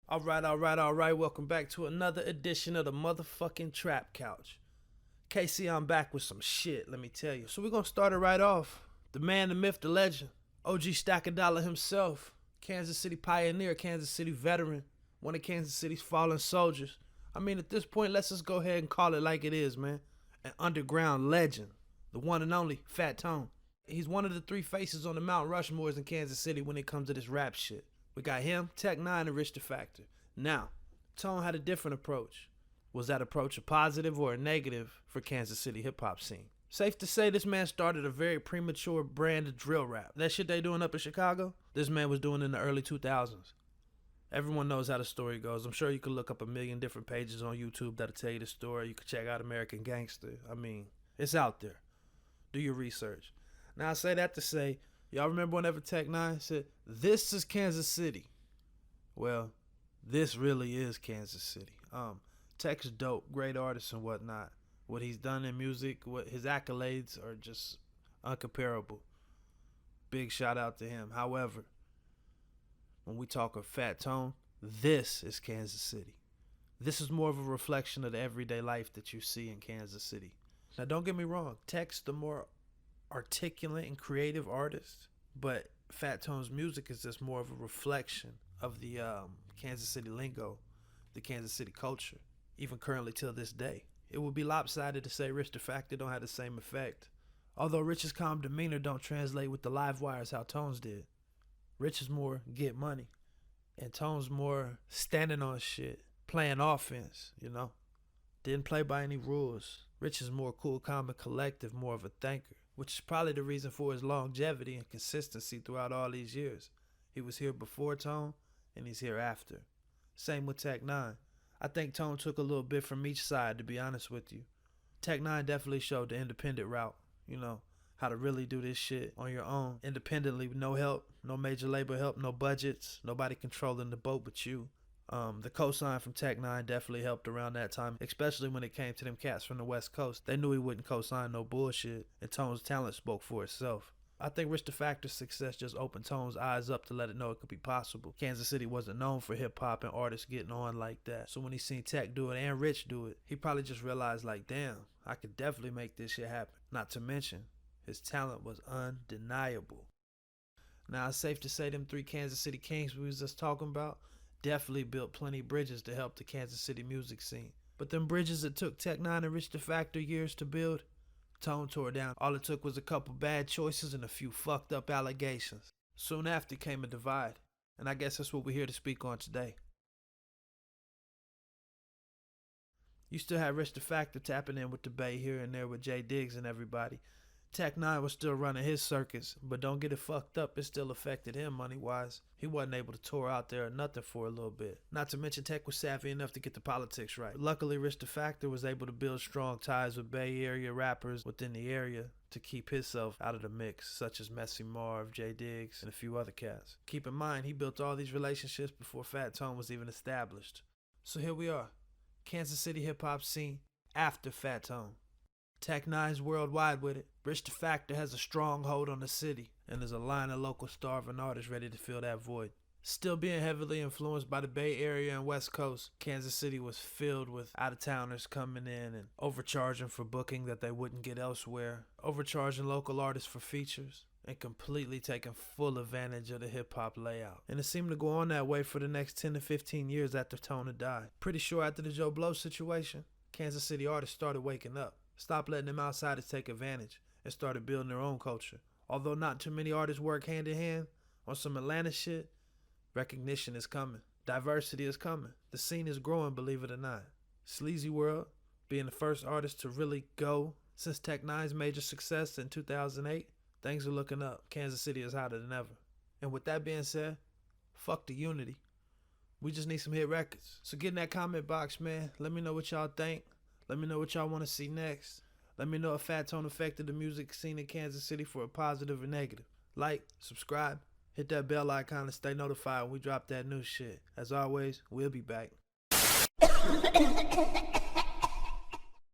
All right. Welcome back to another edition of the motherfucking Trap Couch. Casey, I'm back with some shit, let me tell you. So we're going to start it right off. The man, the myth, the legend, OG Stack a Dollar himself, Kansas City pioneer, Kansas City veteran, one of Kansas City's fallen soldiers. I mean, at this point, let's just go ahead and call it like it is, man. An underground legend, the one and only Fat Tone. He's one of the three faces on the Mount Rushmores in Kansas City when it comes to this rap shit. We got him, Tech N9ne, and Rich the Factor. Now, Tone had a different approach. Was that approach a positive or a negative for Kansas City hip-hop scene? Safe to say this man started a very premature brand of drill rap. That shit they doing up in Chicago, this man was doing in the early 2000s. Everyone knows how the story goes. I'm sure you could look up a million different pages on YouTube that'll tell you the story. You could check out American Gangster. I mean, it's out there. Do your research. Now, I say that to say, y'all remember whenever Tech N9ne said, "This is Kansas City"? Well, this really is Kansas City. Tech's dope, great artist and whatnot. What he's done in music, what his accolades are just uncomparable. Big shout out to him. However, when we talk of Fat Tone, this is Kansas City. This is more of a reflection of the everyday life that you see in Kansas City. Now, don't get me wrong, Tech's the more articulate and creative artist, but Fat Tone's music is just more of a reflection of the Kansas City lingo, the Kansas City culture, even currently till this day. It would be lopsided to say Rich the Factor don't have the same effect. Although Rich's calm demeanor don't translate with the live wires how Tone's did. Rich is more get money, and Tone's more standing on shit, playing offense, you know. Didn't play by any rules. Rich is more cool, calm, and collective, more of a thinker, which is probably the reason for his longevity and consistency throughout all these years. He was here before Tone, and he's here after. Same with Tech N9ne. I think Tone took a little bit from each side, to be honest with you. Tech N9ne definitely showed the independent route, you know, how to really do this shit on your own, independently, with no help, no major label help, no budgets, nobody controlling the boat but you. The cosign from Tech N9ne definitely helped around that time, especially when it came to them cats from the West Coast. They knew he wouldn't cosign no bullshit, and Tone's talent spoke for itself. I think Rich the Factor's success just opened Tone's eyes up to let it know it could be possible. Kansas City wasn't known for hip-hop and artists getting on like that. So when he seen Tech do it and Rich do it, he probably just realized like, damn, I could definitely make this shit happen. Not to mention, his talent was undeniable. Now, it's safe to say them three Kansas City Kings we was just talking about definitely built plenty of bridges to help the Kansas City music scene. But them bridges that took Tech N9ne and Rich the Factor years to build, Tone tore down. All it took was a couple bad choices and a few fucked up allegations. Soon after came a divide, and I guess that's what we're here to speak on today. You still had Rich the Factor tapping in with the Bay here and there with Jay Diggs and everybody. Tech N9ne was still running his circus, but don't get it fucked up, it still affected him money-wise. He wasn't able to tour out there or nothing for a little bit. Not to mention Tech was savvy enough to get the politics right. Luckily, Rich the Factor was able to build strong ties with Bay Area rappers within the area to keep himself out of the mix, such as Messy Marv, Jay Diggs, and a few other cats. Keep in mind, he built all these relationships before Fat Tone was even established. So here we are, Kansas City hip-hop scene after Fat Tone. Tech N9ne's worldwide with it. Rich the Factor has a strong hold on the city, and there's a line of local starving artists ready to fill that void. Still being heavily influenced by the Bay Area and West Coast, Kansas City was filled with out-of-towners coming in and overcharging for booking that they wouldn't get elsewhere, overcharging local artists for features, and completely taking full advantage of the hip-hop layout. And it seemed to go on that way for the next 10 to 15 years after Tone had died. Pretty sure after the Joe Blow situation, Kansas City artists started waking up. Stopped letting them outsiders take advantage and started building their own culture. Although not too many artists work hand in hand on some Atlanta shit, recognition is coming. Diversity is coming. The scene is growing, believe it or not. Sleazy World, being the first artist to really go since Tech N9ne's major success in 2008, things are looking up. Kansas City is hotter than ever. And with that being said, fuck the unity. We just need some hit records. So get in that comment box, man. Let me know what y'all think. Let me know what y'all want to see next. Let me know if Fat Tone affected the music scene in Kansas City for a positive or negative. Like, subscribe, hit that bell icon and stay notified when we drop that new shit. As always, we'll be back.